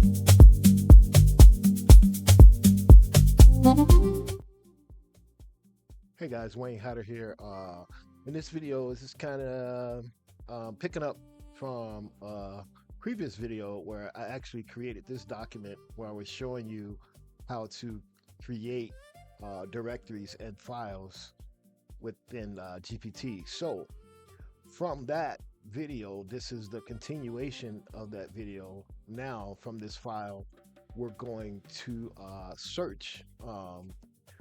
Hey guys, Wayne Hatter here. In this video, this is kind of picking up from a previous video where I actually created this document where I was showing you how to create directories and files within GPT. So from that video, this is the continuation of that video. Now from this file, we're going to search.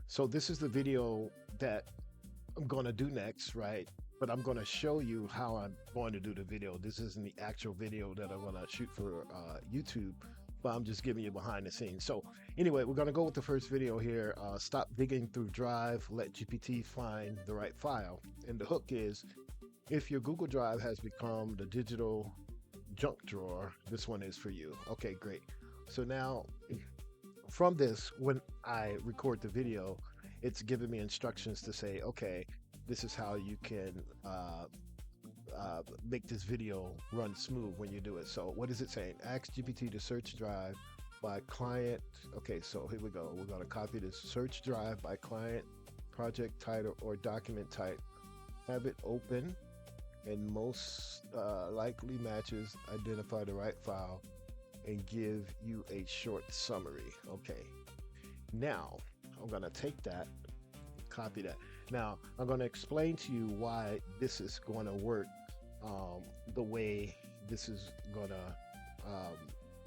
So this is the video that I'm going to do next, right? But I'm going to show you how I'm going to do the video. This isn't the actual video that I'm going to shoot for YouTube, but I'm just giving you behind the scenes. So anyway, we're going to go with the first video here. Stop digging through Drive, let GPT find the right file. And the hook is, if your Google Drive has become the digital junk drawer, this one is for you. Okay, great. So now from this, when I record the video, it's giving me instructions to say, okay, this is how you can make this video run smooth when you do it. So what is it saying? Ask GPT to search Drive by client. Okay, so here we go. We're going to copy this. Search Drive by client, project title, or document type. Have it open and most likely matches, identify the right file, and give you a short summary. Okay, now I'm going to take that, copy that. Now I'm going to explain to you why this is going to work the way this is going to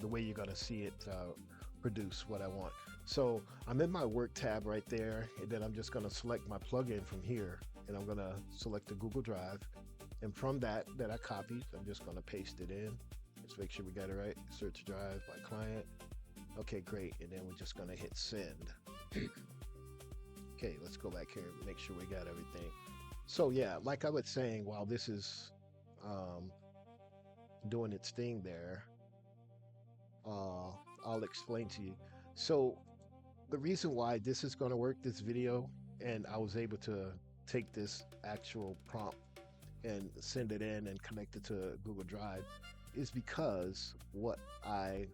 the way you're going to see it produce what I want. So I'm in my work tab right there, and then I'm just going to select my plugin from here, and I'm going to select the Google Drive, and from that I copied, I'm just going to paste it in. Let's make sure we got it right. Search Drive by client. Okay, great. And then we're just going to hit send. Okay, let's go back here and make sure we got everything. So yeah, like I was saying, while this is doing its thing there, I'll explain to you. So the reason why this is going to work, this video, and I was able to take this actual prompt and send it in and connect it to Google Drive, is because what I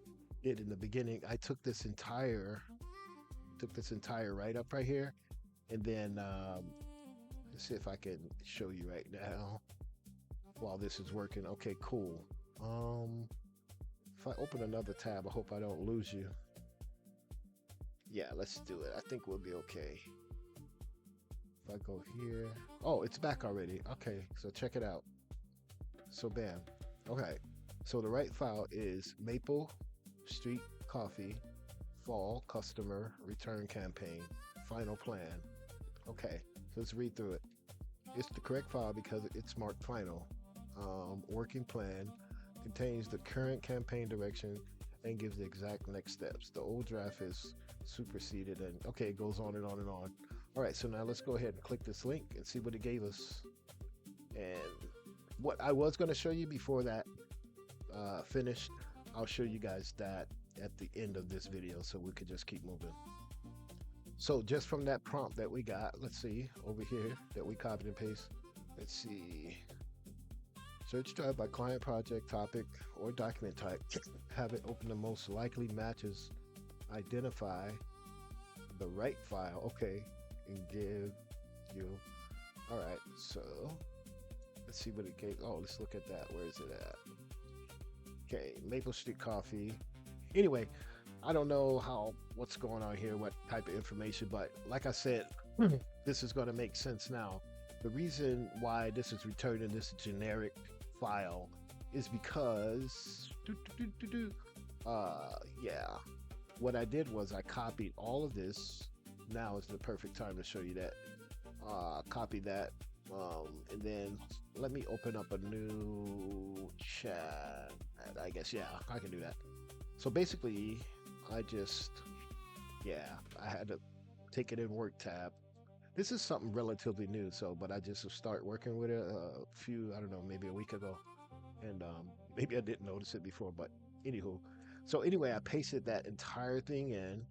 did in the beginning, I took this entire write-up right here, and then let's see if I can show you right now while this is working. Okay, cool. If I open another tab, I hope I don't lose you. Yeah, let's do it. I think we'll be okay. If I go here, oh, it's back already. Okay, so check it out. So bam. Okay, so the right file is Maple Street Coffee Fall Customer Return Campaign Final Plan. Okay, so let's read through it. It's the correct file because it's marked final. Working plan contains the current campaign direction and gives the exact next steps. The old draft is superseded, and okay, it goes on and on and on. All right, so now let's go ahead and click this link and see what it gave us. And what I was going to show you before that finished, I'll show you guys that at the end of this video, so we could just keep moving. So just from that prompt that we got, let's see over here that we copied and paste. Let's see. Search Drive by client, project, topic, or document type. Have it open the most likely matches. Identify the right file. Okay, and give you. All right, so let's see what it gave. Oh, let's look at that. Where is it at? Okay, Maple Street Coffee. Anyway, I don't know what's going on here, what type of information, but like I said, this is going to make sense now. The reason why this is returning this generic file is because yeah, what I did was I copied all of this. Now is the perfect time to show you that. Copy that, and then let me open up a new chat. I guess, yeah, I can do that. So basically I had to take it in work tab. This is something relatively new, so but I just start working with it a few, I don't know, maybe a week ago, and maybe I didn't notice it before, but anywho. So anyway, I pasted that entire thing in.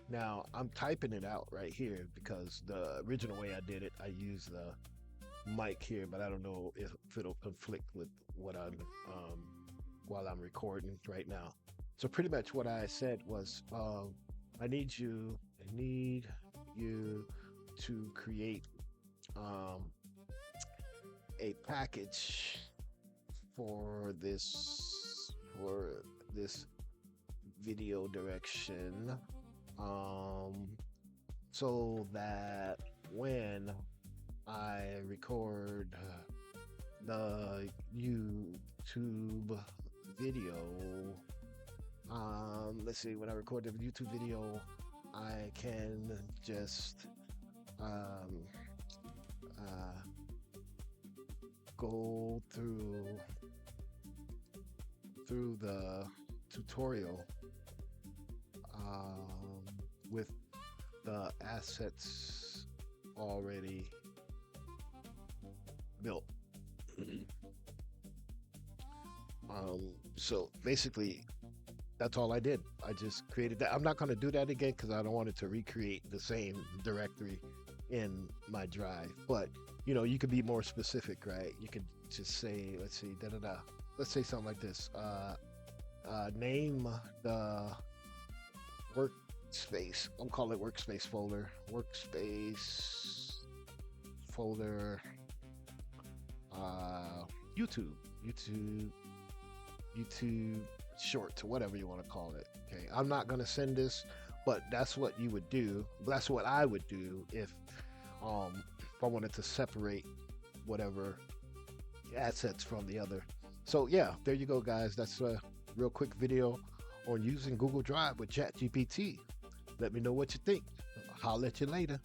Now I'm typing it out right here because the original way I did it, I used the mic here, but I don't know if it'll conflict with what I'm while I'm recording right now. So pretty much what I said was, I need you to create um, a package for this video direction, um, so that when I record the YouTube video, let's see, when I record the YouTube video, I can just um, uh, go through the tutorial with the assets already built. So basically, that's all I did. I just created that. I'm not going to do that again because I don't want it to recreate the same directory in my drive. But you could be more specific, right? You could just say, let's see, da da da. Let's say something like this. Name the workspace. I'm calling it workspace folder. Workspace folder. YouTube short, to whatever you want to call it. Okay, I'm not going to send this, but that's what you would do. That's what I would do if I wanted to separate whatever assets from the other. So yeah, there you go, guys. That's a real quick video on using Google Drive with ChatGPT. Let me know what you think. I'll let you later.